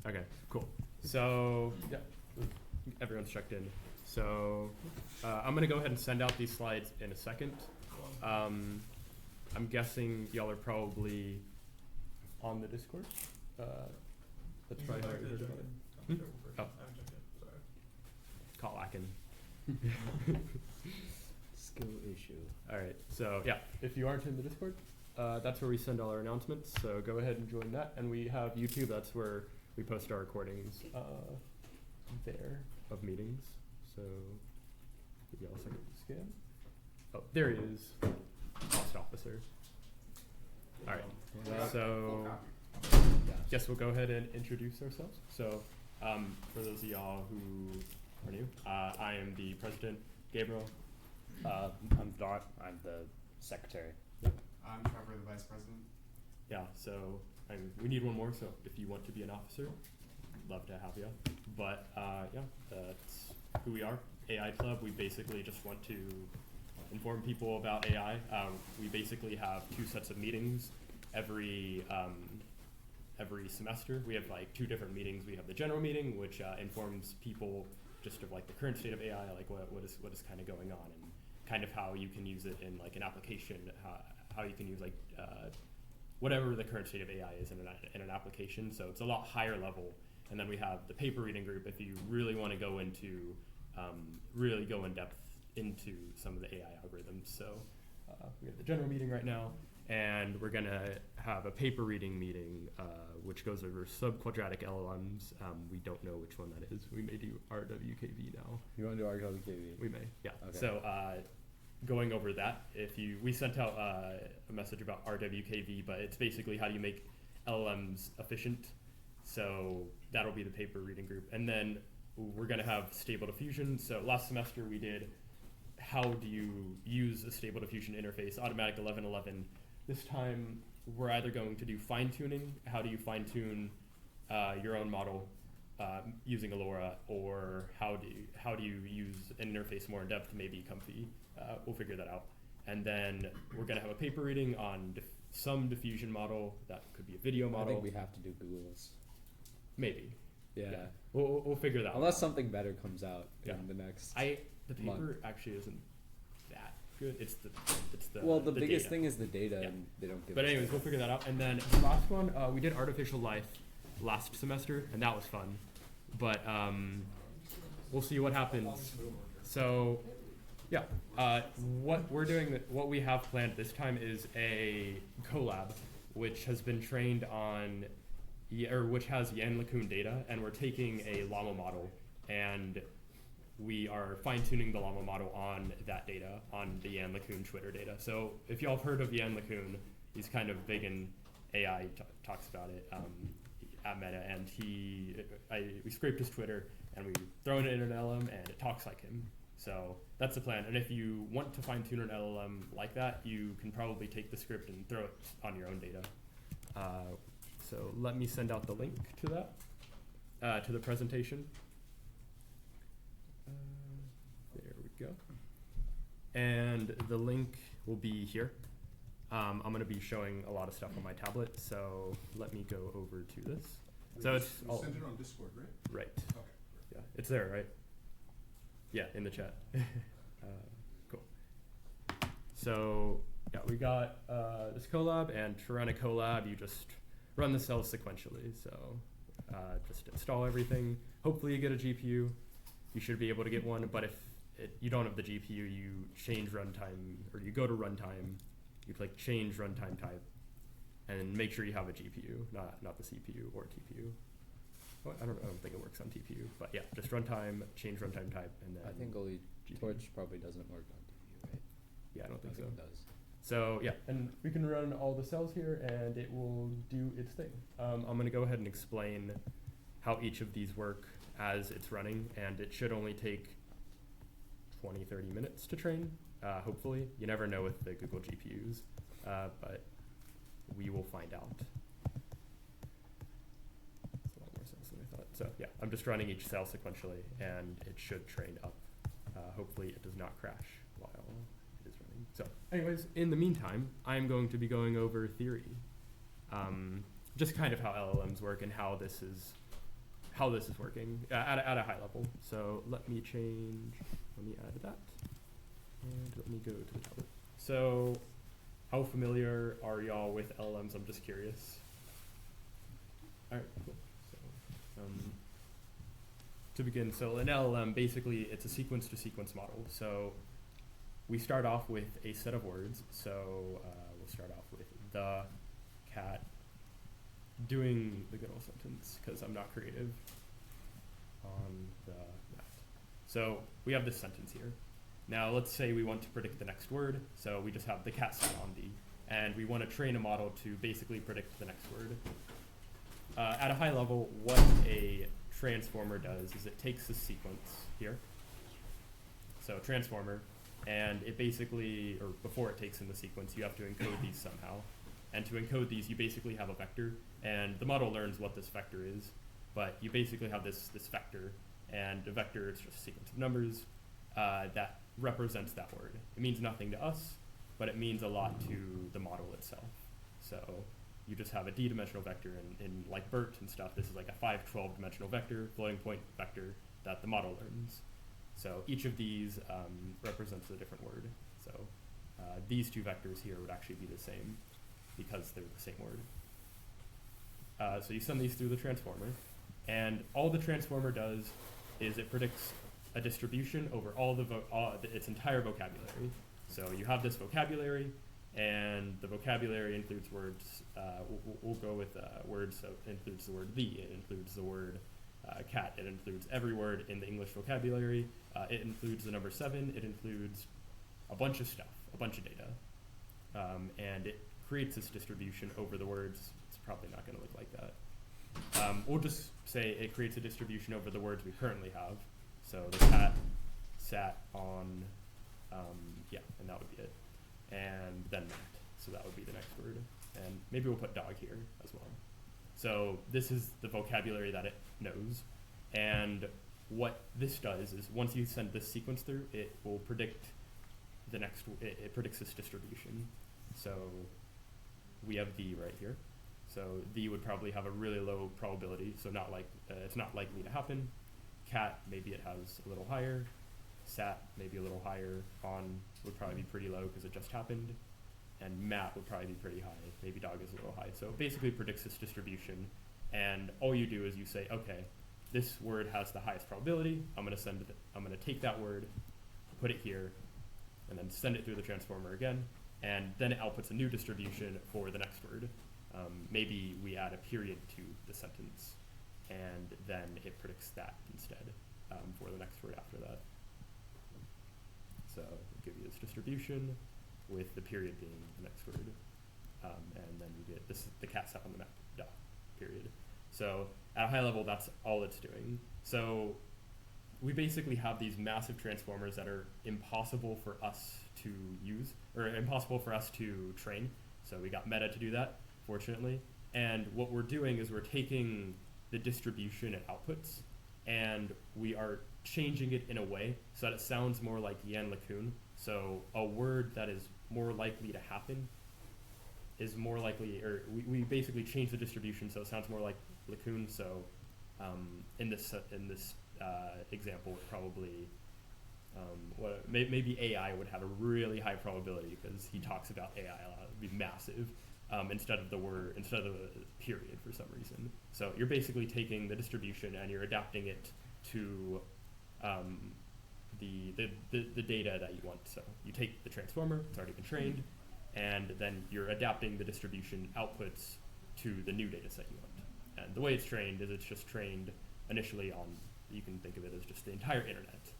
Okay, cool. So, yeah, everyone's checked in. So, I'm gonna go ahead and send out these slides in a second. I'm guessing y'all are probably on the Discord. That's probably how you heard about it. Oh. Call Akin. Skill issue. All right, so yeah, if you aren't in the Discord, that's where we send all our announcements. So go ahead and join that. And we have YouTube. That's where we post our recordings there of meetings. So give y'all a second to scan. Oh, there he is, Lost Officer. All right, so guess we'll go ahead and introduce ourselves. So for those of y'all who are new, I am the president, Gabriel. I'm Dot. I'm the secretary. I'm Trevor, the vice president. Yeah, so we need one more. So if you want to be an officer, love to have you. But yeah, that's who we are. AI Club. We basically just want to inform people about AI. We basically have 2 sets of meetings every semester. We have like 2 different meetings. We have the general meeting, which informs people just of like the current state of AI, like what is kind of going on, and kind of how you can use it in like an application, how you can use like whatever the current state of AI is in an application. So it's a lot higher level. And then we have the paper reading group if you really want to go into really go in depth into some of the AI algorithms. So we have the general meeting right now, and we're gonna have a paper reading meeting which goes over subquadratic LLMs. We don't know which one that is. We may do RWKV now. You want to do RWKV? We may, yeah. Okay. So going over that, we sent out a message about RWKV, but it's basically how do you make LLMs efficient. So that'll be the paper reading group. And then we're gonna have Stable Diffusion. So last semester we did how do you use a Stable Diffusion interface, Automatic 1111. This time we're either going to do fine tuning, how do you fine tune your own model using Allura, or how do you use an interface more in depth, maybe Comfy. We'll figure that out. And then we're gonna have a paper reading on some diffusion model. That could be a video model. I think we have to do Google's. Maybe. Yeah. We'll figure that out. Unless something better comes out Yeah. in the next. The paper month. actually isn't that good. It's the well, the biggest data. thing is the data, Yeah. and they don't give. But us anyways, data. we'll figure that out. And then the last one, we did artificial life last semester, and that was fun. But we'll see what happens. So yeah, what we have planned this time is a collab, which has been trained on, which has Yann LeCun data, and we're taking a llama model, and we are fine-tuning the llama model on that data, on the Yann LeCun Twitter data. So if y'all have heard of Yann LeCun, he's kind of big in AI, talks about it at Meta, and we scraped his Twitter, and we thrown it in an LLM, and it talks like him. So that's the plan. And if you want to fine-tune an LLM like that, you can probably take the script and throw it on your own data. So let me send out the link to that, to the presentation. There we go. And the link will be here. I'm going to be showing a lot of stuff on my tablet, so let me go over to this. So it's You all sent it on Discord, right? right. Okay. Yeah, it's there, right? Yeah, in the chat. Cool. So yeah, we got this collab, and to run a collab, you just run the cells sequentially. So just install everything. Hopefully you get a GPU. You should be able to get one, but if you don't have the GPU, you change runtime, or you go to runtime, you click change runtime type, and make sure you have a GPU, not the CPU or TPU. Well, I don't think it works on TPU, but yeah, just runtime, change runtime type, and then I think only GPU. Torch probably doesn't work on TPU, right? Yeah, I don't think so. it does. So yeah, and we can run all the cells here, and it will do its thing. I'm gonna go ahead and explain how each of these work as it's running, and it should only take 20-30 minutes to train, hopefully. You never know with the Google GPUs, but we will find out. It's a lot more cells than I thought. So yeah, I'm just running each cell sequentially, and it should train up. Hopefully it does not crash while it is running. So anyways, in the meantime, I'm going to be going over theory. Just kind of how LLMs work and how this is how this is working at a high level. So let me add that, and let me go to the tablet. So how familiar are y'all with LLMs? I'm just curious. All right, cool. So, to begin, so an LLM, basically, it's a sequence-to-sequence model. So we start off with a set of words. So we'll start off with the cat doing the good old sentence, because I'm not creative on the mat. So we have this sentence here. Now let's say we want to predict the next word. So we just have the cat sat on the, and we want to train a model to basically predict the next word. At a high level, what a transformer does is it takes a sequence here, so transformer, and it basically, or before it takes in the sequence, you have to encode these somehow. And to encode these, you basically have a vector, and the model learns what this vector is, but you basically have this vector, and a vector is just a sequence of numbers that represents that word. It means nothing to us, but it means a lot to the model itself. So you just have a d-dimensional vector in like BERT and stuff. This is like a 512 dimensional vector, floating point vector that the model learns. So each of these represents a different word. So these two vectors here would actually be the same because they're the same word. So you send these through the transformer, and all the transformer does is it predicts a distribution over all its entire vocabulary. So you have this vocabulary, and the vocabulary includes words. We'll go with words. So it includes the word the. It includes the word cat. It includes every word in the English vocabulary. It includes the number 7. It includes a bunch of stuff, a bunch of data, and it creates this distribution over the words. It's probably not going to look like that. We'll just say it creates a distribution over the words we currently have. So the cat sat on, and that would be it. And then mat, so that would be the next word. And maybe we'll put dog here as well. So this is the vocabulary that it knows. And what this does is once you send this sequence through, it will predict the next, it predicts this distribution. So we have the right here. So the would probably have a really low probability, so not like it's not likely to happen. Cat, maybe it has a little higher. Sat, maybe a little higher. On would probably be pretty low because it just happened. And mat would probably be pretty high. Maybe dog is a little high. So it basically predicts this distribution. And all you do is you say, okay, this word has the highest probability. I'm going to take that word, put it here, and then send it through the transformer again. And then it outputs a new distribution for the next word. Maybe we add a period to the sentence, and then it predicts that instead for the next word after that. So we'll give you this distribution with the period being the next word. And then you get this, the cat sat on the map, dot, period. So at a high level, that's all it's doing. So we basically have these massive transformers that are impossible for us to use, or impossible for us to train. So we got Meta to do that, fortunately. And what we're doing is we're taking the distribution it outputs, and we are changing it in a way so that it sounds more like Yann LeCun. So a word that is more likely to happen is more likely, or we basically change the distribution so it sounds more like LeCun. So in this example, probably maybe AI would have a really high probability because he talks about AI a lot. It would be massive. Instead of the period for some reason. So you're basically taking the distribution and you're adapting it to the data that you want. So you take the transformer, it's already been trained, and then you're adapting the distribution outputs to the new data set you want. And the way it's trained is it's just trained initially on, you can think of it as just the entire internet.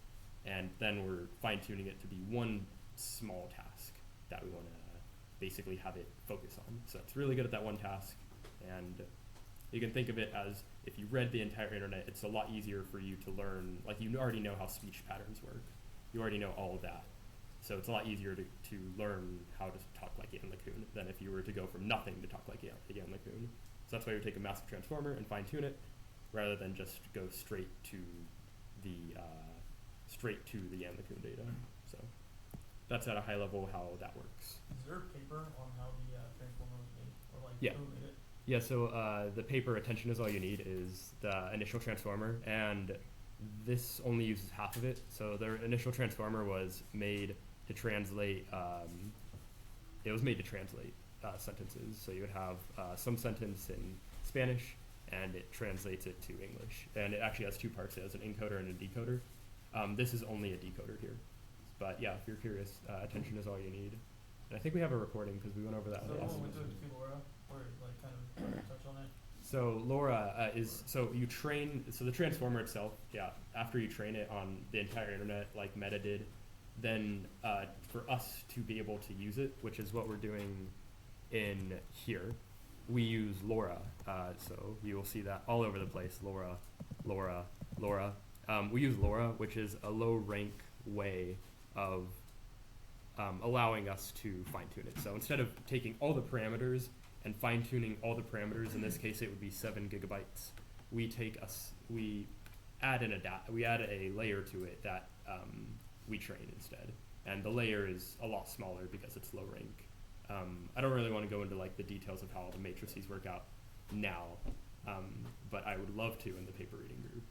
And then we're fine-tuning it to be one small task that we want to basically have it focus on. So it's really good at that one task, and you can think of it as if you read the entire internet, it's a lot easier for you to learn, like you already know how speech patterns work. You already know all of that. So it's a lot easier to learn how to talk like Yann LeCun than if you were to go from nothing to talk like Yann LeCun. So that's why we take a massive transformer and fine tune it rather than just go straight to the Yann LeCun data. So that's at a high level how that works. Is there a paper on how the transformer was made, or like Yeah. who made it? Yeah, so the paper attention is all you need is the initial transformer, and this only uses half of it. So their initial transformer was made to translate. It was made to translate sentences. So you would have some sentence in Spanish, and it translates it to English. And it actually has two parts. It has an encoder and a decoder. This is only a decoder here. But yeah, if you're curious, attention is all you need. And I think we have a recording because we went over that So last when we semester. took to Laura, or like kind of touch on it. So LoRa is, so you train, so the transformer itself, yeah, after you train it on the entire internet like Meta did, then for us to be able to use it, which is what we're doing in here, we use LoRa. So you will see that all over the place, LoRa, LoRa, LoRa. We use LoRa, which is a low rank way of allowing us to fine tune it. So instead of taking all the parameters and fine tuning all the parameters, in this case it would be 7 gigabytes, we add a layer to it that we train instead. And the layer is a lot smaller because it's low rank. I don't really want to go into like the details of how all the matrices work out now, but I would love to in the paper reading group.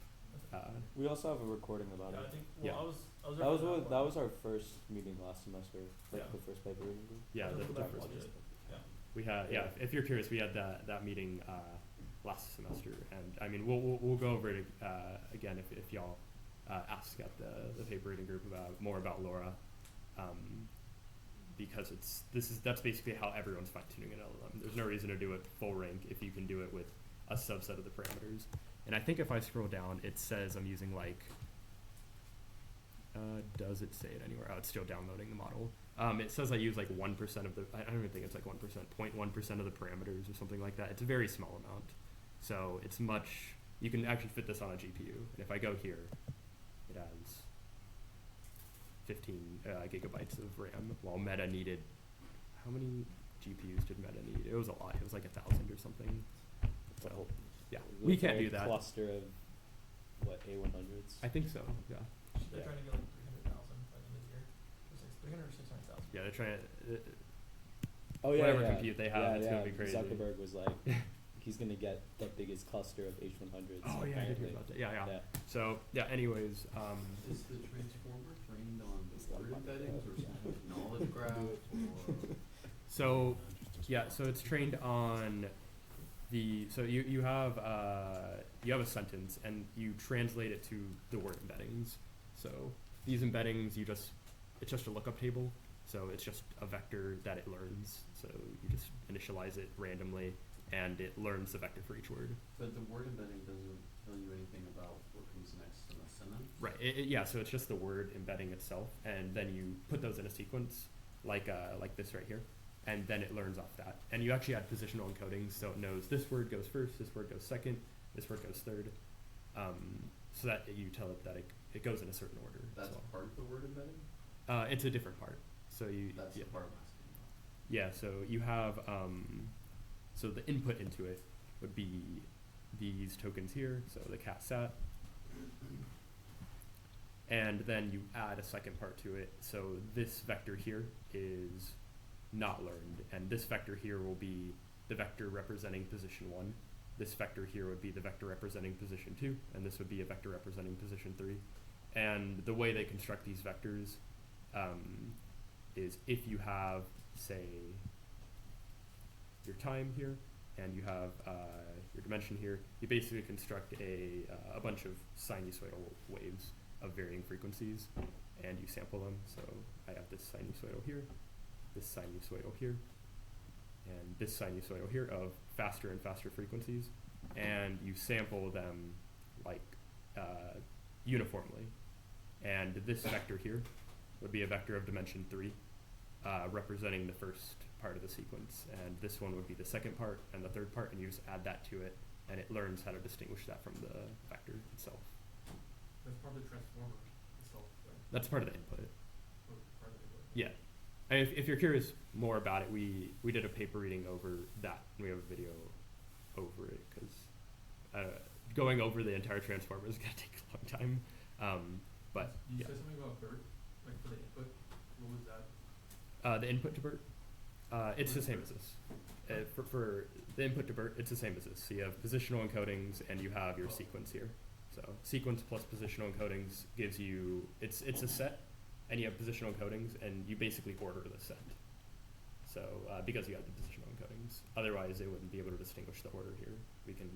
We also have a recording about Yeah, I it. think. Yeah. Well, I was. That was referring to what, that was our first meeting last semester, like Yeah. the first paper reading group. Yeah, That's the what I first wanted. Yeah. we had, yeah, if you're curious, we had that meeting last semester, and I mean we'll go over it again if y'all ask at the paper reading group about more about LoRa, because that's basically how everyone's fine tuning an LLM. There's no reason to do it full rank if you can do it with a subset of the parameters. And I think if I scroll down, it says I'm using like. Does it say it anywhere? Oh, it's still downloading the model. It says I use like 1% of the. I don't even think it's like 1%, 0.1% of the parameters or something like that. It's a very small amount, so it's much. You can actually fit this on a GPU. And if I go here, it has 15 gigabytes of RAM. While Meta needed, how many GPUs did Meta need? It was a lot. It was like 1,000 or something. It's a So whole, yeah, it we was can't like do a that. cluster of what, A100s. I think so. Yeah. They're Yeah. trying to get like 300,000 by the end of the year. It's like 300 or 600,000. Yeah, they're trying to. Oh yeah, whatever yeah. compute they have, it's gonna be crazy. Zuckerberg was like, he's gonna get the biggest cluster of H100s. Oh yeah, I did hear apparently. about that. Yeah, yeah. Yeah. So yeah. Anyways, Is the transformer trained on It's the like word my embeddings or some kind of knowledge graph or? so yeah, so it's trained on the. So you have a sentence and you translate it to the word embeddings. So these embeddings, it's just a lookup table. So it's just a vector that it learns. So you just initialize it randomly, and it learns the vector for each word. But the word embedding doesn't tell you anything about what comes next in a sentence? Right. Yeah. So it's just the word embedding itself, and then you put those in a sequence, like this right here, and then it learns off that. And you actually add positional encoding, so it knows this word goes first, this word goes second, this word goes third, so that you tell it that it goes in a certain order. That's as well. part of the word embedding? It's a different part. So you. That's yeah. the part I'm asking about. Yeah, so you have, so the input into it would be these tokens here, so the cat sat. And then you add a second part to it, so this vector here is not learned, and this vector here will be the vector representing position 1. This vector here would be the vector representing position 2, and this would be a vector representing position 3. And the way they construct these vectors is if you have, say, your time here, and you have your dimension here, you basically construct a bunch of sinusoidal waves of varying frequencies, and you sample them. So I have this sinusoidal here, this sinusoidal here, and this sinusoidal here of faster and faster frequencies, and you sample them like uniformly. And this vector here would be a vector of dimension 3, representing the first part of the sequence, and this one would be the second part and the third part, and you just add that to it, and it learns how to distinguish that from the vector itself. That's part of the transformer itself, right? That's part of the input. Or part of the input. Yeah. And if you're curious more about it, we did a paper reading over that, and we have a video over it, because going over the entire transformer is going to take a long time. But You yeah. said something about BERT, like for the input. What was that? The input to BERT, it's the same as this. For the input to BERT, it's the same as this. So you have positional encodings and you have your sequence here. So sequence plus positional encodings gives you, it's a set, and you have positional encodings, and you basically order the set. So because you have the positional encodings, otherwise they wouldn't be able to distinguish the order here. We can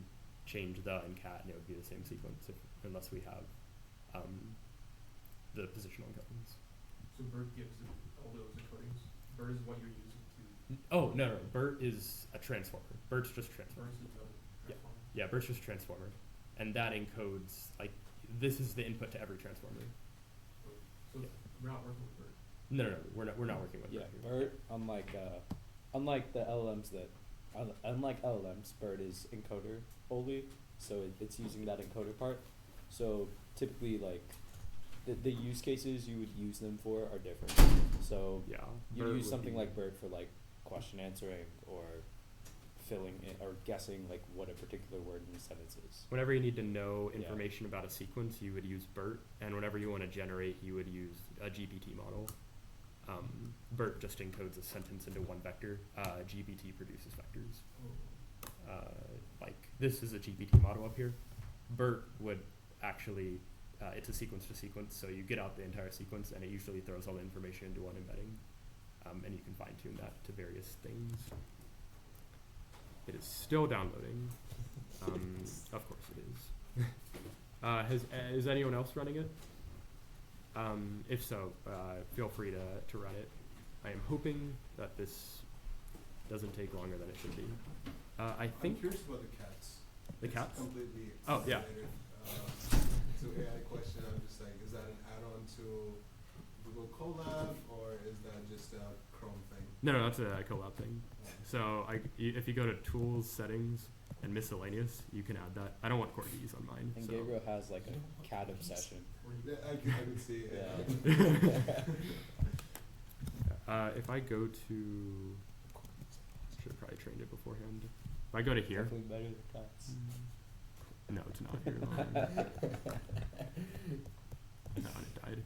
change the and cat, and it would be the same sequence unless we have the positional encodings. So BERT gives it all those encodings. BERT is what you're using to. Oh no, BERT is a transformer. BERT's just transformer. BERT is the Yeah. transformer. Yeah, BERT's just transformer, and that encodes like this is the input to every transformer. So Yeah. we're not working with BERT. No, we're not working with Yeah, BERT here. BERT, unlike the LLMs unlike LLMs, BERT is encoder only, so it's using that encoder part. So typically, like, the use cases you would use them for are different. So Yeah, you BERT use would something be- like BERT for like question answering or filling in or guessing like what a particular word in a sentence is. Whenever you need to know Yeah. information about a sequence, you would use BERT, and whenever you want to generate, you would use a GPT model. BERT just encodes a sentence into one vector. GPT produces vectors. Like this is a GPT model up here. BERT would actually, it's a sequence to sequence, so you get out the entire sequence, and it usually throws all the information into one embedding, and you can fine tune that to various things. It is still downloading. Of course it is. Is anyone else running it? If so, feel free to run it. I am hoping that this doesn't take longer than it should be. I I'm think curious about the cats. the It's cats. completely Oh, yeah. unrelated, to AI question. I'm just like, is that an add-on to Google Colab, or is that just a Chrome thing? No, that's a collab thing. So if you go to Tools, Settings, and Miscellaneous, you can add that. I don't want Corgis on mine. And So. Gabriel has like a cat obsession. Yeah, I can see. If I go to, should have probably trained it beforehand. If I go to here, Definitely better than cats. no, it's not here. No, it died.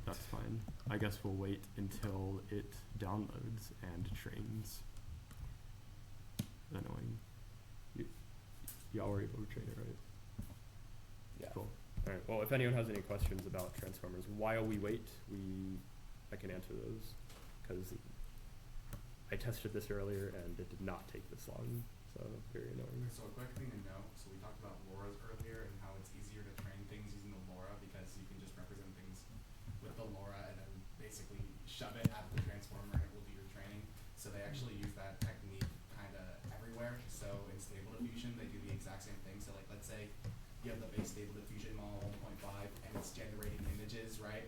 That's fine. I guess we'll wait until it downloads and trains. Annoying. Y'all were able to train it, right? Yeah. Cool. Alright, well, if anyone has any questions about transformers, while we wait, I can answer those, because I tested this earlier and it did not take this long, so very annoying. So a quick thing to know, so we talked about LoRa's earlier and how it's easier to train things using the LoRa because you can just represent things with the LoRa and then basically shove it at the transformer and it will do your training. So they actually use that technique kind of everywhere. So in Stable Diffusion, they do the exact same thing. So like, let's say you have the base Stable Diffusion model 1.5 and it's generating images, right?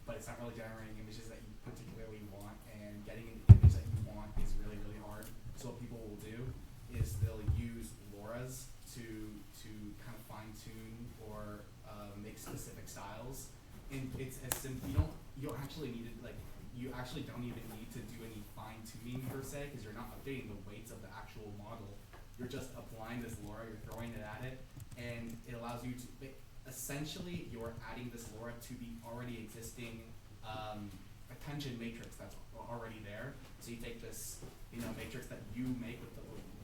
But it's not really generating images that you particularly want, and getting an image that you want is really, really hard. So what people will do is they'll use LoRa's to kind of fine tune or make specific styles. And it's as simple, you don't actually need it, like, you actually don't even need to do any fine tuning per se, because you're not updating the weights of the actual model. You're just applying this LoRa, you're throwing it at it, and it allows you to, essentially you're adding this LoRa to the already existing attention matrix that's already there. So you take this, matrix that you make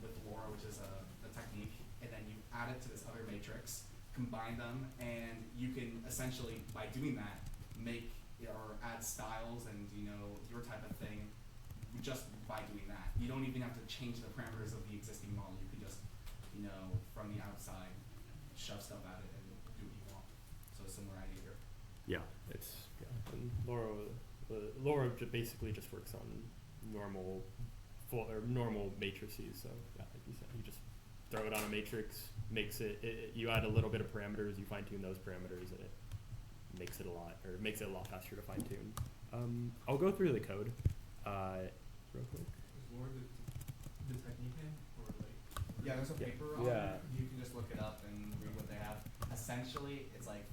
with LoRa, which is the technique, and then you add it to this other matrix, combine them, and you can essentially, by doing that, make or add styles and your type of thing just by doing that. You don't even have to change the parameters of the existing model. You can just, from the outside, shove stuff at it and do what you want. So a similar idea here. Yeah, and LoRa basically just works on normal matrices. So yeah, like you said, you just throw it on a matrix, makes you add a little bit of parameters, you fine tune those parameters, and it makes it a lot faster to fine tune. I'll go through the code real quick. Is LoRa the technique name, or like? Yeah, there's a Yeah. paper on Yeah. it. You can just look it up and read what they have. Essentially, it's like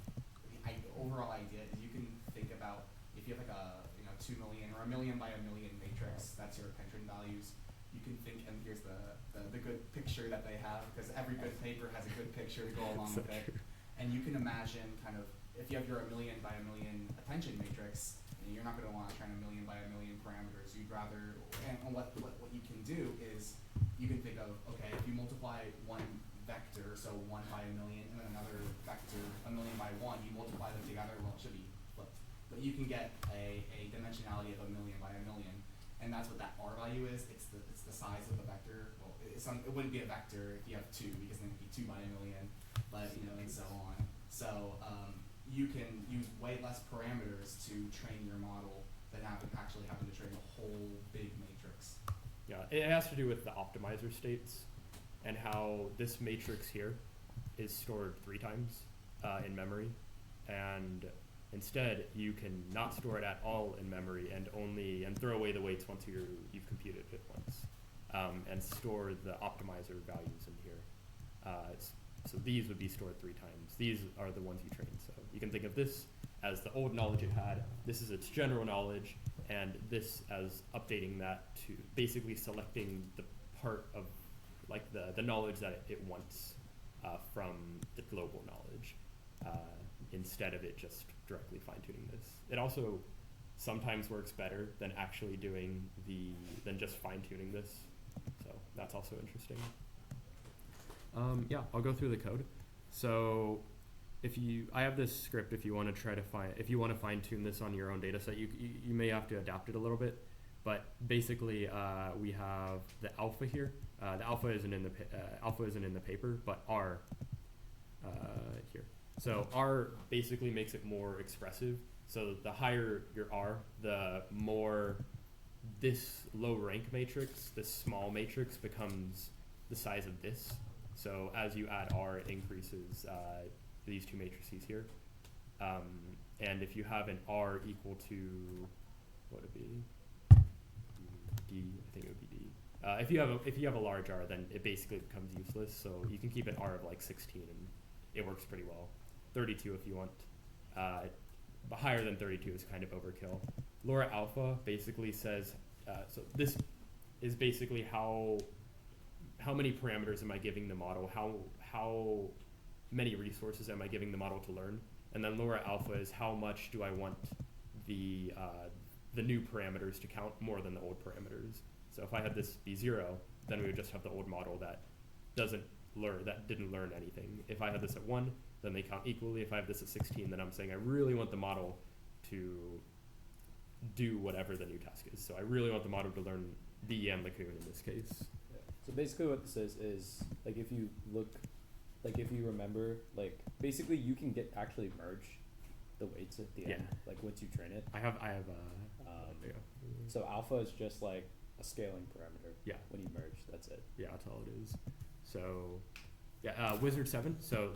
the overall idea is you can think about if you have like a 2 million or 1 million by 1 million matrix, that's your attention values. You can think, and here's the good picture that they have, because every good paper has a good picture to go along with it. And you can imagine kind of if you have your 1 million by 1 million attention matrix, and you're not going to want to train a million by a million parameters. You'd rather, and what you can do is you can think of, okay, if you multiply one vector, so 1 by a million, and then another vector, a million by 1, you multiply them together, well, it should be flipped. But you can get a dimensionality of a million by a million, and that's what that R value is. It's the size of the vector. Well, it wouldn't be a vector if you have 2, because then it'd be 2 by a million, but and so on. So you can use way less parameters to train your model than actually having to train a whole big matrix. Yeah, it has to do with the optimizer states and how this matrix here is stored 3 times in memory, and instead you can not store it at all in memory and throw away the weights once you've computed it once, and store the optimizer values in here. So these would be stored 3 times. These are the ones you train. So you can think of this as the old knowledge it had. This is its general knowledge, and this as updating that to basically selecting the part of like the knowledge that it wants from the global knowledge, instead of it just directly fine-tuning this. It also sometimes works better than actually than just fine-tuning this. So that's also interesting. Yeah, I'll go through the code. So I have this script if you want to fine-tune this on your own data set, you may have to adapt it a little bit, but basically we have the alpha here. The alpha isn't in the paper, but R here. So R basically makes it more expressive. So the higher your R, the more this low rank matrix, this small matrix, becomes the size of this. So as you add R, it increases these 2 matrices here. And if you have an R equal to, what would it be? D, I think it would be D. If you have a large R, then it basically becomes useless. So you can keep an R of like 16 and it works pretty well. 32 if you want. But higher than 32 is kind of overkill. LoRa alpha basically says, so this is basically how many parameters am I giving the model? How many resources am I giving the model to learn? And then LoRa alpha is how much do I want the new parameters to count more than the old parameters. So if I had this be 0, then we would just have the old model that didn't learn anything. If I had this at 1, then they count equally. If I have this at 16, then I'm saying I really want the model to do whatever the new task is. So I really want the model to learn the and LeCun in this case. Yeah. So basically what this is like if you remember, like basically you can actually merge the weights at the end, like once you train it. I have yeah. So alpha is just like a scaling parameter. Yeah. When you merge, that's it. Yeah, that's all it is. So yeah, Wizard 7. So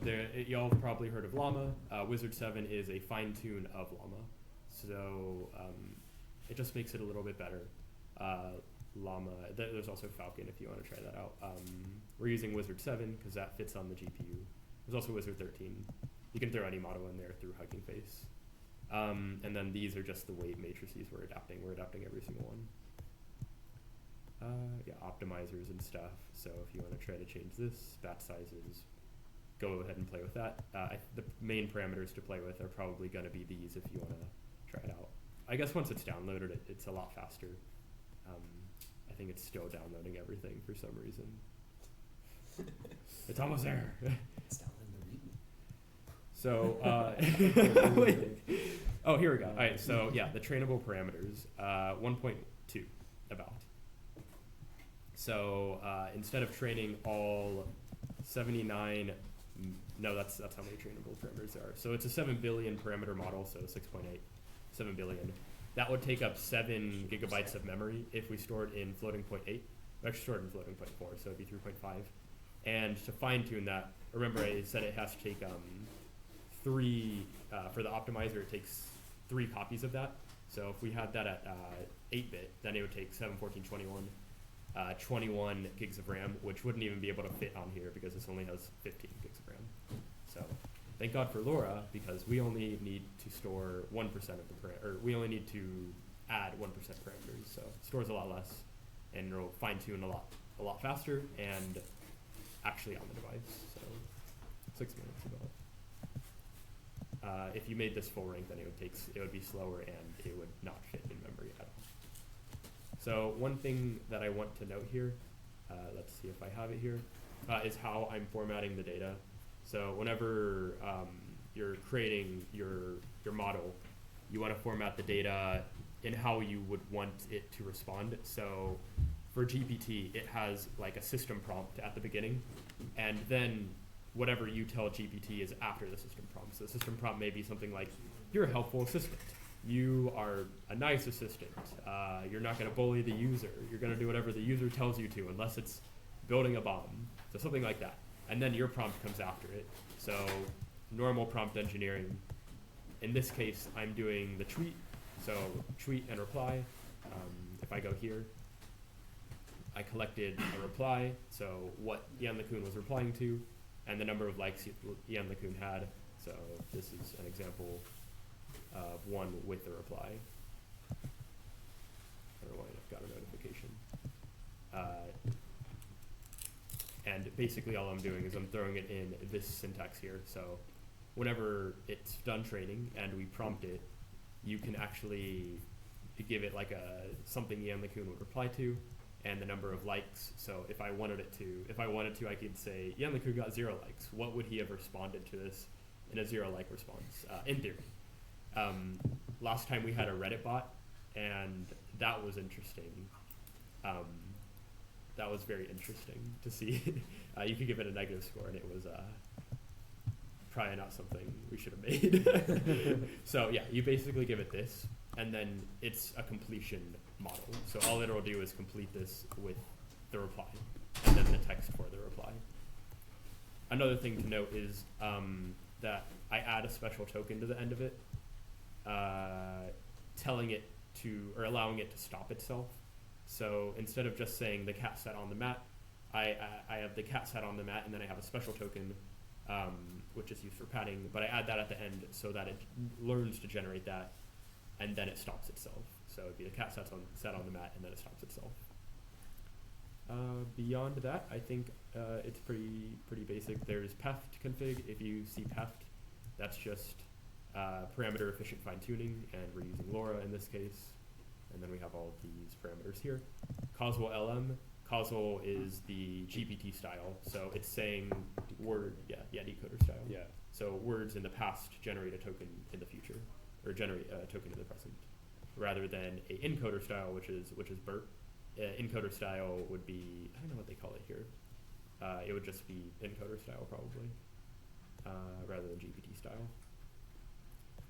y'all have probably heard of Llama. Wizard 7 is a fine tune of Llama. So it just makes it a little bit better. Llama, there's also Falcon if you want to try that out. We're using Wizard 7 because that fits on the GPU. There's also Wizard 13. You can throw any model in there through Hugging Face. And then these are just the weight matrices we're adapting. We're adapting every single one. Yeah, optimizers and stuff. So if you want to try to change this, batch sizes, go ahead and play with that. The main parameters to play with are probably going to be these if you want to try it out. I guess once it's downloaded, it's a lot faster. I think it's still downloading everything for some reason. It's almost there. It's down in the So, README. wait. Oh, here we go. All right, so yeah, the trainable parameters, 1.2 about. So instead of training all 79, no, that's how many trainable parameters there are. So it's a 7 billion parameter model, so 6.8, 7 billion. That would take up 7 gigabytes of memory if we stored in floating point 8. We actually stored in floating point 4, so it'd be 3.5. And to fine tune that, remember I said it has to take 3, for the optimizer it takes 3 copies of that. So if we had that at 8-bit, then it would take 7, 14, 21 gigs of RAM, which wouldn't even be able to fit on here because this only has 15 gigs of RAM. So thank God for LoRa, because we only need to store 1% of the we only need to add 1% parameters. So it stores a lot less, and it'll fine tune a lot faster and actually on the device. So 6 minutes If you made this full rank, then it would be slower and it would not fit in memory at all. So one thing that I want to note here, let's see if I have it here, is how I'm formatting the data. So whenever you're creating your model, you want to format the data in how you would want it to respond. So for GPT, it has like a system prompt at the beginning, and then whatever you tell GPT is after the system prompt. So the system prompt may be something like, you're a helpful assistant. You are a nice assistant. You're not going to bully the user. You're going to do whatever the user tells you to, unless it's building a bomb. So something like that. And then your prompt comes after it. So normal prompt engineering. In this case, I'm doing the tweet. So tweet and reply. If I go here, I collected a reply. So what Ian LeCun was replying to, and the number of likes Ian LeCun had. So this is an example of one with the reply. I don't know why I got a notification. And basically all I'm doing is I'm throwing it in this syntax here. So whenever it's done training and we prompt it, you can actually give it like something Ian LeCun would reply to, and the number of likes. So if I wanted to, I could say, Ian LeCun got 0 likes. What would he have responded to this in a 0 like response, in theory? Last time we had a Reddit bot, and that was interesting. That was very interesting to see. You could give it a negative score, and it was probably not something we should have made. So yeah, you basically give it this, and then it's a completion model. So all it'll do is complete this with the reply, and then the text for the reply. Another thing to note is that I add a special token to the end of it, telling it to, or allowing it to stop itself. So instead of just saying the cat sat on the mat, I have the cat sat on the mat, and then I have a special token, which is used for padding, but I add that at the end so that it learns to generate that, and then it stops itself. So it'd be the cat sat on the mat, and then it stops itself. Beyond that, I think it's pretty basic. There's peft config. If you see peft, that's just parameter efficient fine tuning, and we're using LoRa in this case. And then we have all of these parameters here. Causal LM. Causal is the GPT style, so it's saying decoder style. Yeah. So words in the past generate a token in the future, or generate a token in the present, rather than a encoder style, which is BERT. Encoder style would be, I don't know what they call it here. It would just be encoder style probably, rather than GPT style.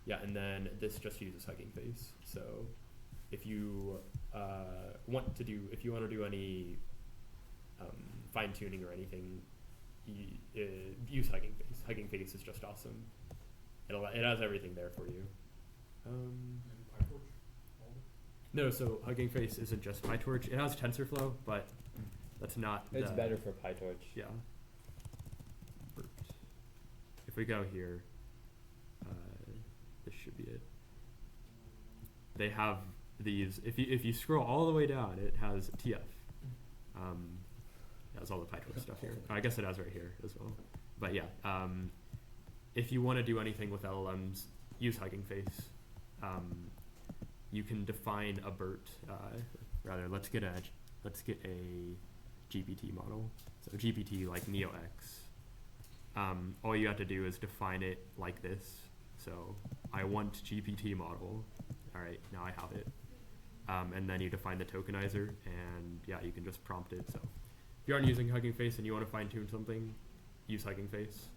Yeah, and then this just uses Hugging Face. So if you want to do any fine tuning or anything, use Hugging Face. Hugging Face is just awesome. It has everything there for you. And PyTorch? All of it? No, so Hugging Face isn't just PyTorch. It has TensorFlow, but that's not. It's better for PyTorch. Yeah. If we go here, this should be it. They have these. If you scroll all the way down, it has TF. It has all the PyTorch stuff here. I guess it has right here as well. But yeah, if you want to do anything with LLMs, use Hugging Face. You can define a BERT. Let's get a GPT model. So GPT like NeoX. All you have to do is define it like this. So I want GPT model. All right, now I have it. And then you define the tokenizer, and yeah, you can just prompt it. So if you aren't using Hugging Face and you want to fine tune something, use Hugging Face.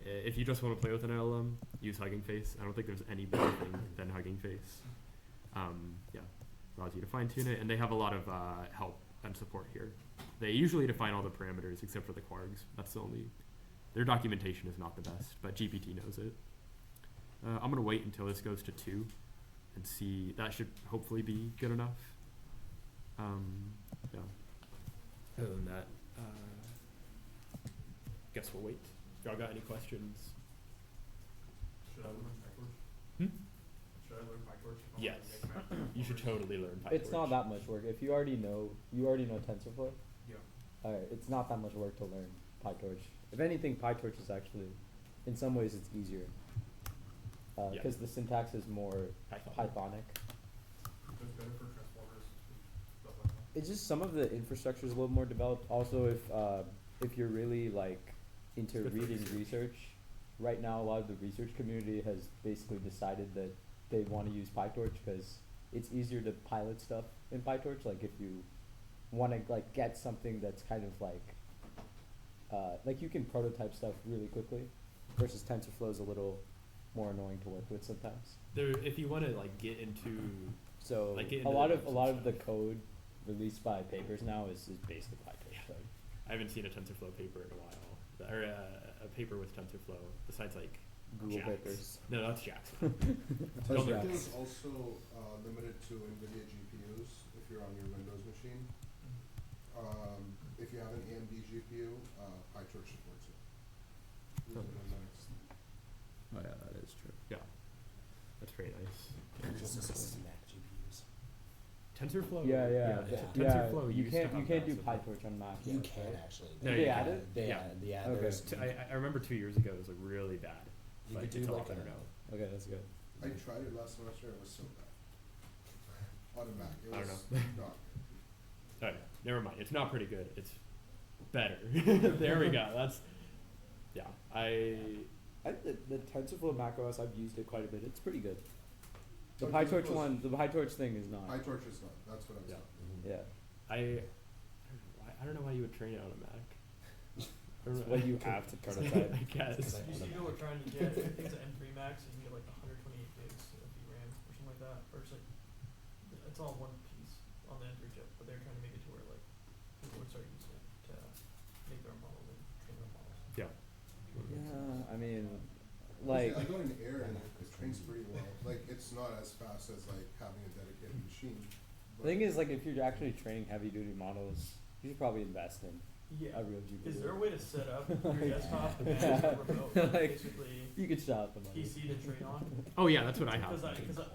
If you just want to play with an LLM, use Hugging Face. I don't think there's any better thing than Hugging Face. Yeah, allows you to fine tune it, and they have a lot of help and support here. They usually define all the parameters except for the quargs. That's the only. Their documentation is not the best, but GPT knows it. I'm gonna wait until this goes to 2 and see. That should hopefully be good enough. Yeah. Other than that, guess we'll wait. If y'all got any questions? Should I learn PyTorch? Hmm? Should I learn PyTorch? if I wanna Yes. make my You should PyTorch? totally learn PyTorch. It's not that much work. If you already know TensorFlow, Yeah. it's not that much work to learn PyTorch. If anything, PyTorch is actually, in some ways, it's easier. Yeah. because the syntax is more Python. Pythonic. It's better for transformers and stuff like that. It's just some of the infrastructure is a little more developed. Also, if you're really like into Good for reading research. research, right now a lot of the research community has basically decided that they want to use PyTorch because it's easier to pilot stuff in PyTorch. Like if you want to like get something that's kind of like you can prototype stuff really quickly, versus TensorFlow is a little more annoying to work with sometimes. There, if you want to like get into So Like, get a into lot the of notes and a lot of the stuff. code released by papers now is basically PyTorch. Yeah. Like, I haven't seen a TensorFlow paper in a while, or a paper with TensorFlow besides like Google Jax. papers. No, that's Jackson. That's Don't Jax. look. It's also limited to NVIDIA GPUs if you're on your Windows machine. If you have an AMD GPU, PyTorch supports it. Use it in Linux. Oh yeah, that is true. Yeah, that's very nice. Mac GPUs. TensorFlow. Yeah. TensorFlow You used can't to you have can't that do support. PyTorch on Mac. You yet, can right? actually. No, They you add can. it? Yeah. Yeah, Okay. there's. I remember 2 years ago it was like really bad, You but could it's do a like lot better a. now. Okay, that's good. I tried it last semester. It was so bad. On a Mac, it I don't was know. not. Oh, yeah. Never mind. It's not pretty good. It's better. There we go. That's yeah. The TensorFlow macOS I've used it quite a bit. It's pretty good. The Oh, PyTorch TensorFlow is- the PyTorch thing is not. PyTorch is not. That's what I was Yeah. saying. Yeah. I don't know why you would train it on a Mac. I don't It's know. what you have to prototype. I guess. You know we're trying to get, I think it's an M3 Max, and you get like 128 gigs of VRAM or something like that, or it's like, it's all one piece on the M3 chip, but they're trying to make it to where like, people would start using it to make their own models and train their own models. Yeah. Yeah, I mean, Like, like I got an Air and it trains pretty well. Like it's not as fast as like having a dedicated machine. the thing is like if you're actually training heavy duty models, you should probably invest in Yeah. a real GPU. Is there a way to set up your Like- desktop and manage the remote, Like, basically You could shut out the money. PC to train on? Oh yeah, that's what I have.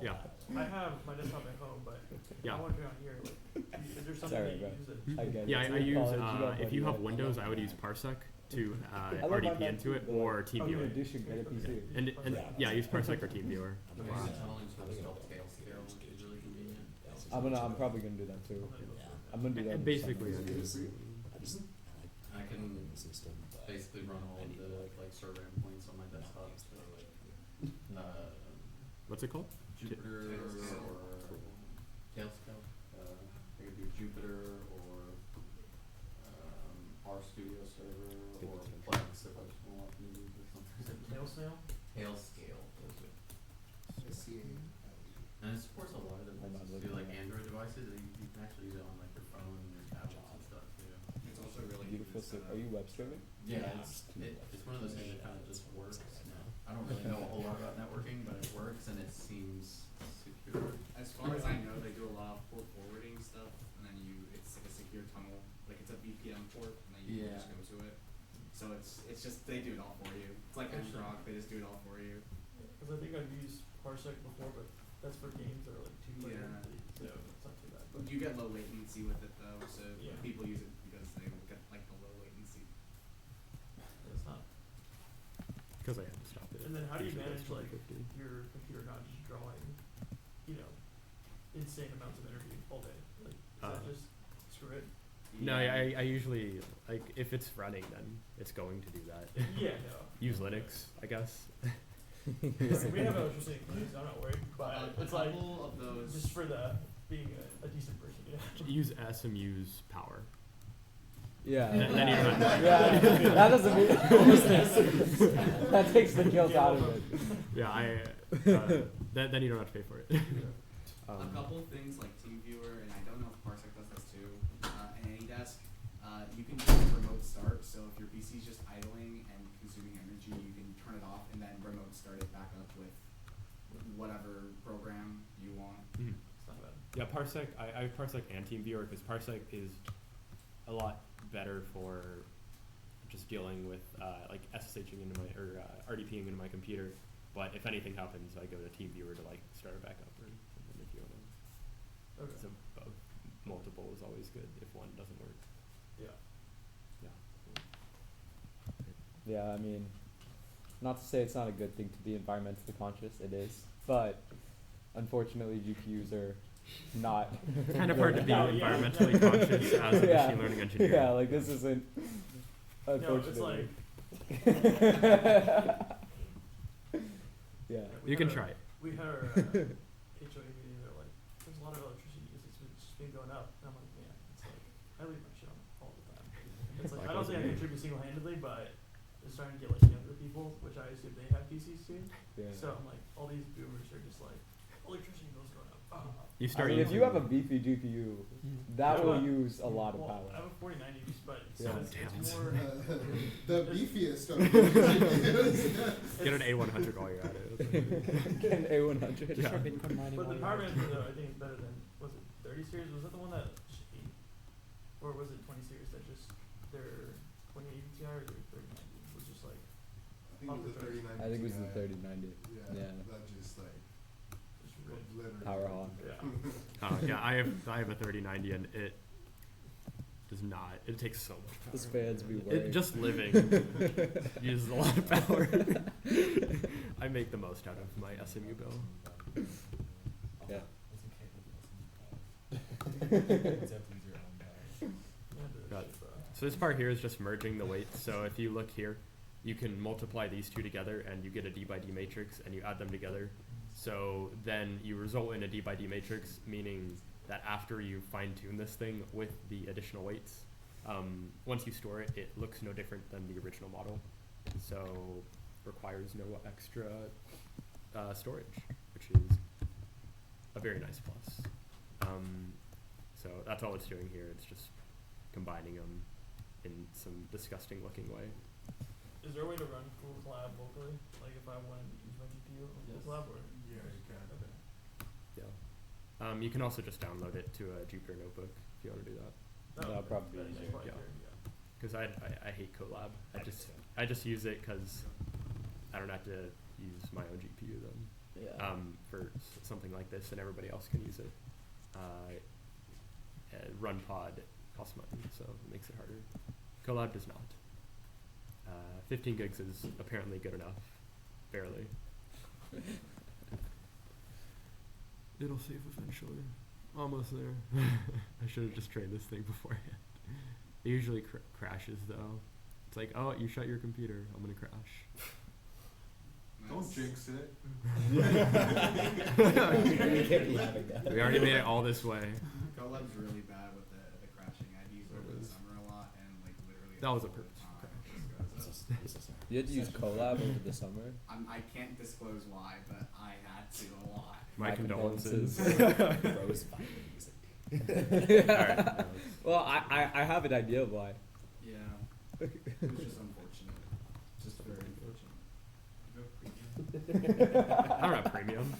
Yeah. I have my desktop at home, but Yeah. I want to train on here. Like, is there something Sorry, that you bro. use that? I get it. Yeah, It's I in use college, you got if money, you have right? Windows, I would use Parsec to I love my RDP Mac into too, it but, or like, in TeamViewer. addition, get a PC. And yeah, use Parsec or TeamViewer. I'm Wow. using tunneling to install tail scale, which is really convenient. I'm probably gonna do that too. I'm gonna do that. And in basically, summer. I can basically run all of the like server endpoints on my desktop, so like, what's it called? Jupyter or Tailscale. I could do Jupyter or RStudio server or Plex if I just want to use or Is it something. tail sail? Tailscale. And it supports a lot of I'm not devices, looking too, like at it. Android devices, and you can actually use it on like your phone and your tablets and stuff too. It's also really Beautiful. easy to set Are up. you web streaming? Yeah, it's one of those things that kind of just works now. I don't really know a whole lot about networking, but it works and it seems secure. As far as I know, they do a lot of port forwarding stuff, and then it's like a secure tunnel, like it's a VPN port, and then you can just go to it. So it's just, they do it all for you. It's like Actually- ngrok, they just do it all for you. Because I think I've used Parsec before, but that's for games that are like 2 layer, Yeah. so it's not too bad. But You get low latency with it though, so Yeah. people use it because they get like the low latency. it's not. Because I had to stop it. And then how do you Usually manage that's like 2050. your computer not just drawing, insane amounts of energy all day? Like, is that just screw it? No, I usually like if it's running, then it's going to do that. Yeah, no. Use Linux, I guess. We have electricity in Queens, I'm not worried, but a it's like couple of those. just for the being a decent person, Use SMU's power. Yeah. Then you don't have- Yeah, that doesn't mean that takes the guilt out of it. Yeah, then you don't have to pay for it. A couple things like TeamViewer, and I don't know if Parsec does this too, and AnyDesk, you can do remote start, so if your PC is just idling and consuming energy, you can turn it off and then remote start it back up with whatever program you want. Mhm. It's not bad. Yeah, Parsec. I have Parsec and TeamViewer because Parsec is a lot better for just dealing with like SSHing into my or RDPing into my computer. But if anything happens, I go to TeamViewer to like start it back up or something if you want to. Okay. So both multiple is always good if one doesn't work. Yeah. Yeah. Yeah, I mean, not to say it's not a good thing to be environmentally conscious, it is, but unfortunately GPUs are not. It's kind of hard to be Yeah, yeah. environmentally conscious as a Yeah. machine learning engineer. Yeah, like this isn't. No, it's Unfortunately. Yeah. we You can had try it. We had our HOA meeting. They're like, "There's a lot of electricity usage. It's just been going up." And I'm like, "Man, it's like I leave my shit on all the time." It's like I don't think I contribute single-handedly, but it's starting to get like younger people, which I assume they have PCs too. Yeah. So I'm like, all these boomers are just like, electricity bills going up. You I start mean, if using you have a beefy GPU, that Yeah, will but- use a lot of Well, power. I have a 4090, but it's, Yeah. it's more. The beefiest of GPUs. get an A100 while you're at it. Get an A100. Yeah. But the power management though, I think is better than, was it 30 series? Was that the one that, or was it 20 series that just, their 2080 Ti or their 3090 was just like, I think it was the 39. I think it was the Ti. 3090. Yeah, Yeah. that just like just rich. literally. Power on. Yeah. Yeah, I have a 3090 and it does not. It takes so much power. This fans be worried. It, just living uses a lot of power. I make the most out of my SMU bill. Yeah. Got it. So this part here is just merging the weights. So if you look here, you can multiply these two together and you get a D by D matrix and you add them together. So then you result in a D by D matrix, meaning that after you fine tune this thing with the additional weights, once you store it, it looks no different than the original model. So requires no extra storage, which is a very nice plus. So that's all it's doing here. It's just combining them in some disgusting looking way. Is there a way to run Google Collab locally? Like if I wanted to use my GPU on Google Collab or? Yeah, you can. Okay. Yeah. You can also just download it to a Jupyter notebook if you want to do that. That'll okay. probably be That is easier. probably Yeah. easier, yeah. Because I hate Colab. I just use it because I don't have to use my own GPU then. Yeah. For something like this, and everybody else can use it. Run pod costs money, so it makes it harder. Colab does not. 15 gigs is apparently good enough, barely. It'll save eventually. Almost there. I should have just trained this thing beforehand. It usually crashes though. It's like, oh, you shut your computer. I'm gonna crash. Don't jinx it. You can't be having that. We already made it all this way. Colab's really bad with the crashing. I've used it over the summer a lot, and like literally. That was a all the purposeful time crash. it just goes up. You had to use Colab over the summer. I can't disclose why, but I had to a lot. My condolences. Rose Alright. Well, I have an idea of why. Yeah, it was just unfortunate. Just very unfortunate. I don't have premium.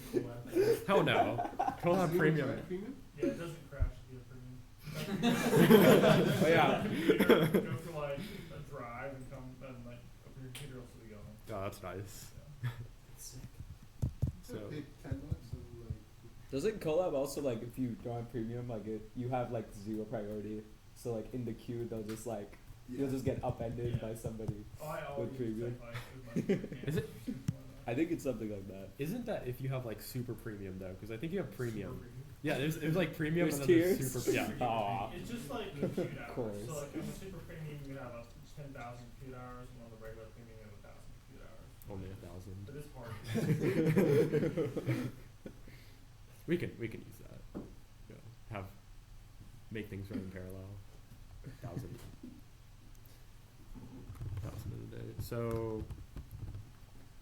Hell no. Colab premium. Yeah, it doesn't crash if you have premium. Oh yeah. You go to like a drive and come and like open your computer else will be going. Oh, that's nice. So Pay $10 and like. Doesn't Colab also like if you don't have premium, like you have like 0 priority. So like in the queue they'll just like you'll just get upended Yeah. by somebody. Oh, I always premium. Is it- I think it's something like that. isn't that if you have like super premium though? Because I think you have premium. Yeah, there's like premium There's and then there's tiers? super. Yeah. Aw. It's just like compute hours. course. So like on the super premium you can have up to 10,000 compute hours, and on the regular premium you have 1,000 compute hours. Only 1,000. But it's hard. We can use that. Yeah. Make things run in parallel. 1,000 in a day. So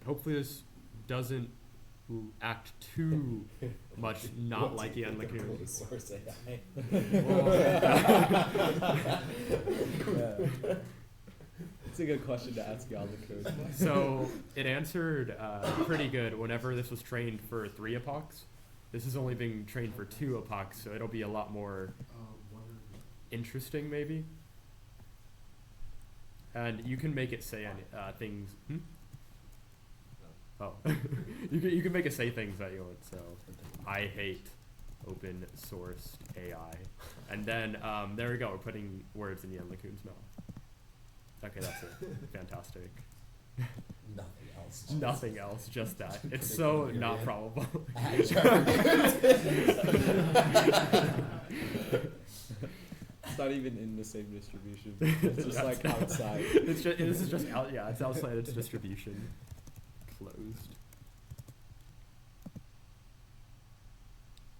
hopefully this doesn't act too much not like the Unlagoon. Source AI. It's a good question to ask y'all the code. So it answered pretty good whenever this was trained for 3 epochs. This is only being trained for 2 epochs, so it'll be a lot more interesting maybe. And you can make it say things. Oh, you can make it say things that you want. So I hate open sourced AI, and then there we go. We're putting words in Yen LeCun's mouth. Okay, that's it. Fantastic. Nothing else. Nothing else, just that. It's so Period. not probable. It's not even in the same distribution. It's just like outside. It's just this is just out. Yeah, it's outside its distribution. Closed.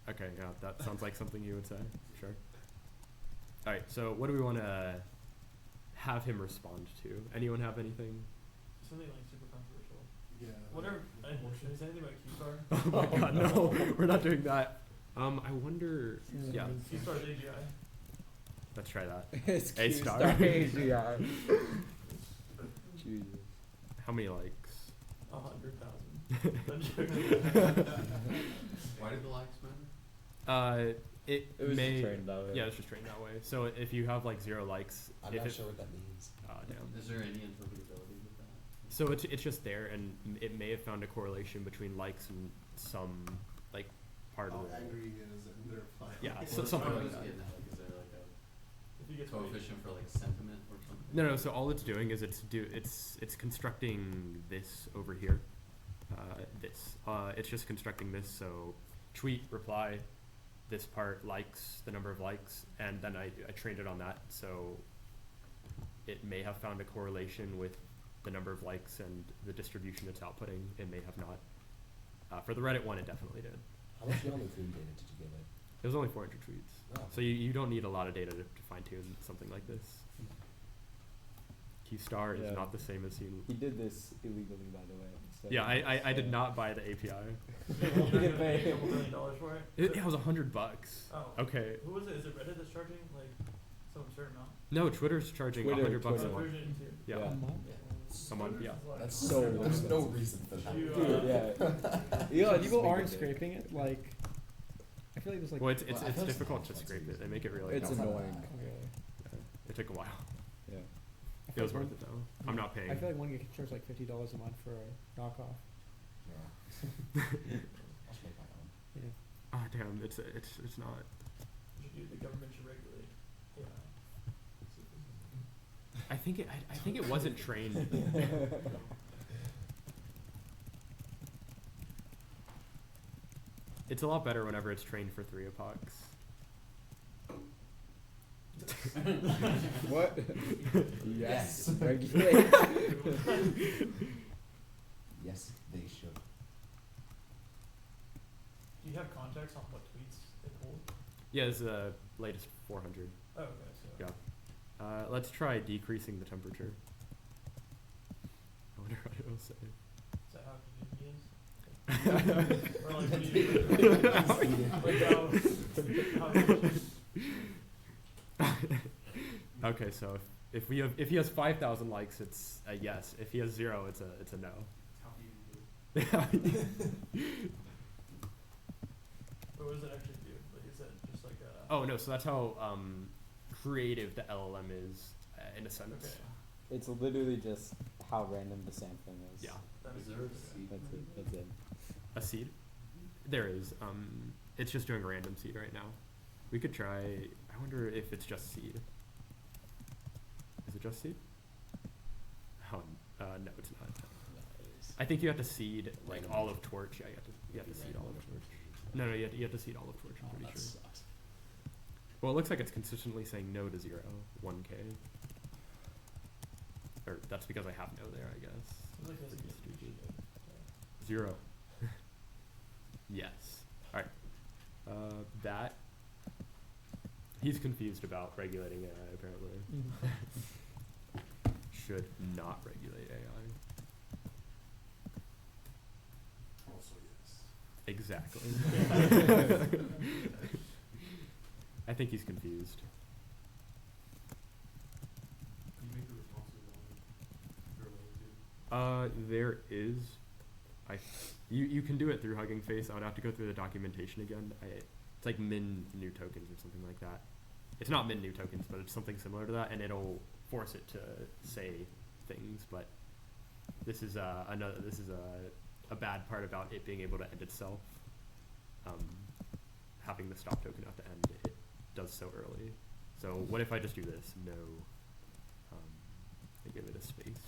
Okay, yeah, that sounds like something you would say. Sure. All right. So, what do we want to have him respond to? Anyone have anything? Something like super controversial. Yeah. Whatever. Is anything about Q-Star? Oh my God, no, we're not doing that. I wonder. Yeah, Q-Star's AGI. let's try that. It's A Q star. AGI. Jesus. How many likes? 100,000. I'm joking. Why did the likes matter? It It was may. just trained that way. Yeah, it's just trained that way. So if you have like 0 likes, I'm if not it, sure what that means. damn. Is there any interpretability with that? So it's just there, and it may have found a correlation between likes and some like part How of the. angry he is and they're fine. Yeah, Well, so that's something what I like was that. getting at, like, is there like a If he gets way- coefficient for like sentiment or something? No, so all it's doing is it's constructing this over here. It's just constructing this. So tweet, reply, this part, likes, the number of likes, and then I trained it on that. So it may have found a correlation with the number of likes and the distribution it's outputting. It may have not. For the Reddit one, it definitely did. How much YAML clean data did you give it? It was only 400 tweets. Oh. So you don't need a lot of data to fine tune something like this. Q star is Yeah. not the same as you. He did this illegally, by the way. So Yeah, I did not buy the API. He didn't pay. $2 million for it. It was $100. Oh. Okay. Who was it? Is it Reddit that's charging like some absurd amount? No, Twitter's charging Twitter, $100 a Twitter. month. Version two. Yeah. Yeah. A month, yeah. That's So there's no expensive. reason for that. You, Dude, yeah. So Elon, people just make aren't it big. scraping it, like, I feel like there's like, Well, it's Well, I feel like difficult to it's scrape it. easy. They make it really. It's That's not annoying. bad. okay. It took a while. Yeah. I It feel was like worth it though. I'm not paying. I feel like one gets charged like $50 a month for a knockoff. Yeah. I'll just make my own. Yeah. Ah, damn. It's not. The government should regulate. Yeah. I think it wasn't trained. It's a lot better whenever it's trained for 3 epochs. What? Yes. Regulate. Yes, they should. Do you have context on what tweets they pulled? Yeah, it's the latest 400. Oh, okay. So Yeah. Let's try decreasing the temperature. I wonder what it will say. is that how convenient he is? Or like, what do you, like how Okay, so if he has 5,000 likes, it's a yes. If he has 0, it's a no. How do you do it? But what does it actually do? Like, is that just like a? Oh no, so that's how creative the LLM is in a sense. Okay. It's literally just how random the sampling is. Yeah. That Is makes there a sense. seed? That's it. That's it. A seed? There is. It's just doing random seed right now. We could try. I wonder if it's just seed. Is it just seed? Oh, no, it's not. I think you have to seed like all of Torch. Yeah, you have to seed all of Torch. No, you have to seed all of Torch. I'm pretty sure. Sucks. Well, it looks like it's consistently saying no to 0, 1K. Or that's because I have no there, I guess. It's like that's Pretty a good stupid. shit. 0. Yes. Alright. That. He's confused about regulating AI, apparently. Should not regulate AI. Also, yes. Exactly. I think he's confused. Can you make the responses on too? There is. You can do it through Hugging Face. I would have to go through the documentation again. It's like min new tokens or something like that. It's not min new tokens, but it's something similar to that, and it'll force it to say things. But this is a bad part about it being able to end itself. Having the stop token at the end, it does so early. So what if I just do this? No. I give it a space.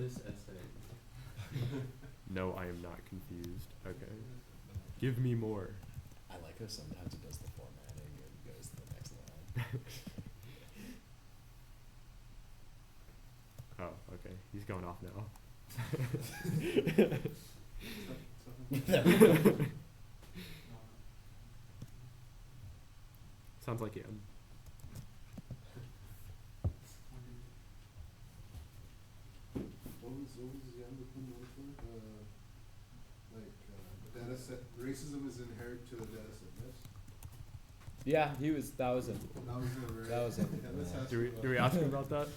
this essay. No, I am not confused. Okay. Give me more. I like how sometimes it does the formatting and goes to the next line. Oh, okay. He's going off now. Sounds like Ian. What was the other one for? Data set, racism is inherent to the data set, yes? Yeah, he was. That was him. That was it, right? That was it. Yeah, let's ask Do we, about do we ask him about that?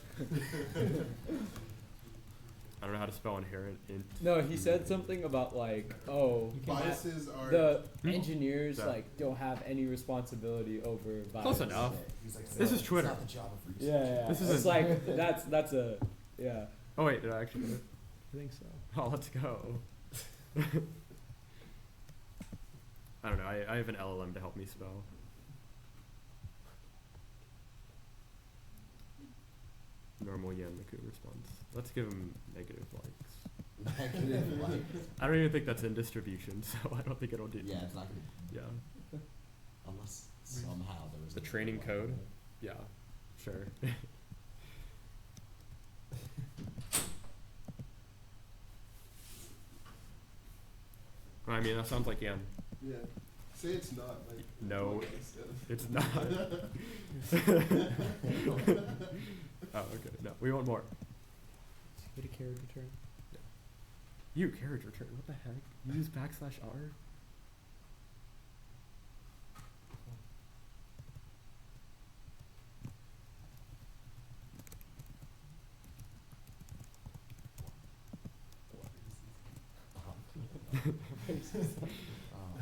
I don't know how to spell inherent in. No, he said something about like, oh, biases are the Hmm? engineers That- like don't have any responsibility over bias. Close enough. He's like, This is it's Twitter. not the job of research. Yeah, yeah. This is It's a- like that's a yeah. Oh wait, did I actually get it? I think so. Oh, let's go. I don't know. I have an LLM to help me spell. Normal Yan Miku response. Let's give him negative likes. Negative, like, I don't even think that's in distribution, so I don't think it'll do. yeah, it's not gonna, Yeah. unless somehow there was The a training like code? that. Yeah. Sure. I mean, that sounds like Yan. Yeah. Say it's not, like. No, it's not. Oh, okay. No, we want more. Get a carriage return. You carriage return. What the heck? Use \R. Oh.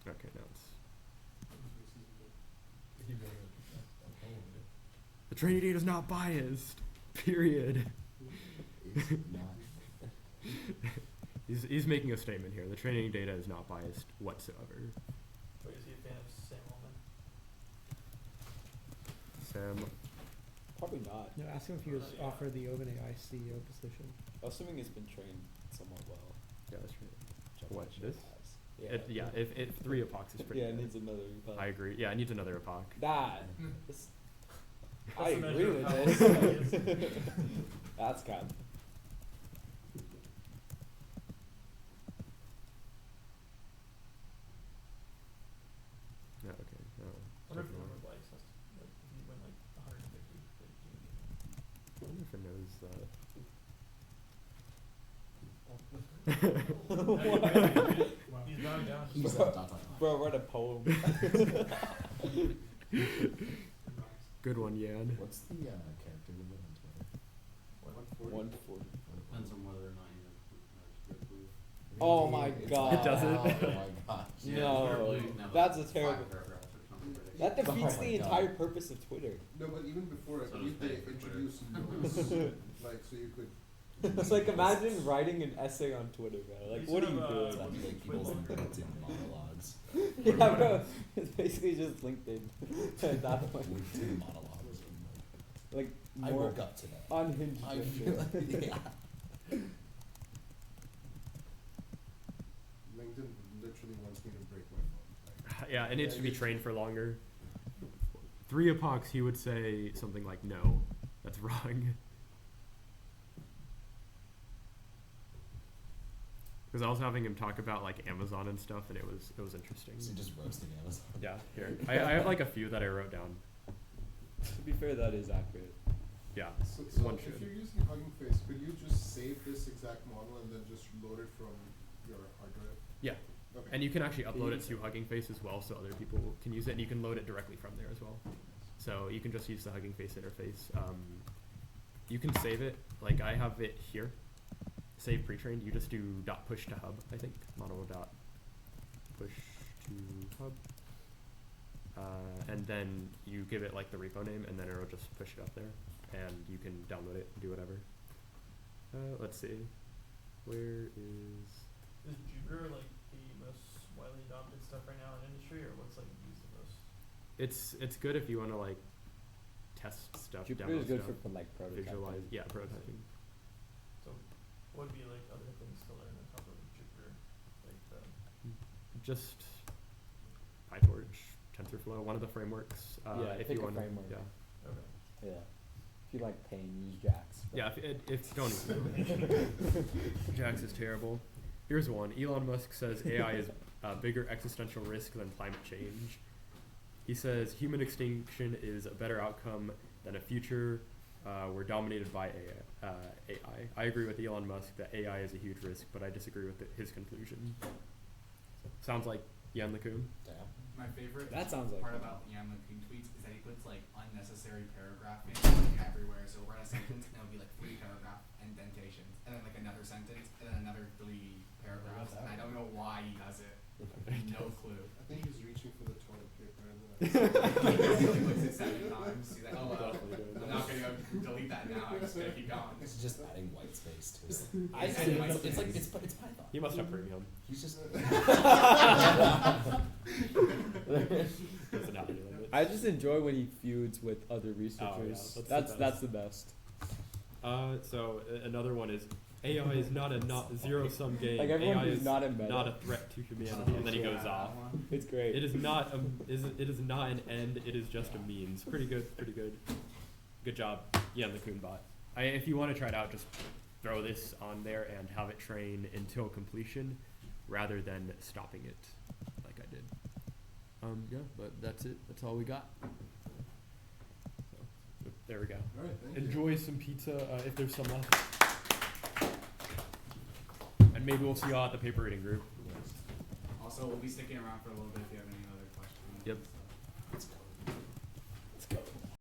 Okay, now it's. The training data is not biased. Period. It's not. He's making a statement here. The training data is not biased whatsoever. Wait, is he a fan of Sam Altman? Sam. Probably not. No, ask him if he was offered the OpenAI CEO position. Assuming it's been trained somewhat well. Yeah, that's right. Jump What, on ship this? has. Yeah, if 3 epochs is pretty Yeah, it good. needs another. I agree. Yeah, it needs another epoch. That. This, I That's the agree measure with of how this. well he is. That's kind. Yeah, okay. I wonder if the number of likes has to, like, if you win like 150, like, do you I wonder if it knows that. He's bowing down. He's like, dot, dot, dot. Bro, write a poem. Good one, Yan. What's the character limit on Twitter? 140. Depends on whether or not you have Red Blue. Oh my It's God. It doesn't? Oh my gosh. Yeah, No, Red Blue, you can have, that's like, a terrible- 5 paragraphs or something ridiculous. That defeats Oh my the God. entire purpose of Twitter. No, but even before, I So believe does they pay for Twitter. introduced notes, like, so you could. It's like imagine writing an essay on Twitter, bro. Like, These what are are you the- doing? That'd be like people's LinkedIn monologues. Yeah, bro. It's basically just LinkedIn at that point. LinkedIn monologues. Like I more woke up today. unhinged. I shit. feel like, yeah. LinkedIn literally wants me to break my phone. Like, Yeah, it needs Yeah, to be you- trained for longer. 3 epochs, he would say something like, no, that's wrong. Because I was having him talk about like Amazon and stuff, and it was interesting. So just roasting Amazon. Yeah, here. I have like a few that I wrote down. To be fair, that is accurate. Yeah, So one if should. you're using Hugging Face, could you just save this exact model and then just load it from your hard drive? Yeah. Okay. And you can actually upload it to Hugging Face as well, so other people can use it, and you can load it directly from there as well. So you can just use the Hugging Face interface. You can save it. Like I have it here. Save pre-trained. You just do .push to hub. I think mono .push to hub. And then you give it like the repo name, and then it'll just push it up there, and you can download it and do whatever. Let's see. Where is? Is Jupyter like the most widely adopted stuff right now in industry, or what's like used the most? It's good if you want to like test stuff, Jupyter demo is good stuff, for like prototyping. visualize. Yeah, prototyping. So, what would be like other things to learn on top of Jupyter, like the Just PyTorch, TensorFlow, one of the frameworks. Yeah, if pick you a want. framework. Yeah. okay. Yeah. If you like pain, use Jax. but- Yeah, if don't Jax is terrible. Here's one. Elon Musk says AI is a bigger existential risk than climate change. He says human extinction is a better outcome than a future we're dominated by AI. I agree with Elon Musk that AI is a huge risk, but I disagree with his conclusion. Sounds like Jan LeCun. Damn. My favorite That sounds like part fun. about Jan LeCun tweets is that he puts like unnecessary paragraphing everywhere. So we're in a sentence and it'll be like 3 paragraph indentations, and then like another sentence, and then another 3 paragraphs. And I don't know why he does it. No clue. I think he's reaching for the toilet paper. He only puts it 7 times. He's like, oh well, Definitely doing I'm not gonna go delete that now. I'm just gonna keep going. It's just adding white space to it. I It's see. like- It's like it's Python. He must have premium. He's just Personality limit. I just enjoy when he feuds with other researchers. that's the That's the best. So another one is AI is not a zero-sum game. Like everyone AI who's is not embedded. not a threat to humanity, and then he goes off. It's great. It is not it is not an end. It is just a means. Pretty good. Pretty good. Good job, Jan LeCun bot. If you want to try it out, just throw this on there and have it train until completion, rather than stopping it, like I did. Yeah, but that's it. That's all we got. So, there we go. All right, thank you. Enjoy some pizza if there's some left. And maybe we'll see y'all at the paper reading group. Also, we'll be sticking around for a little bit if you have any other questions. Yep.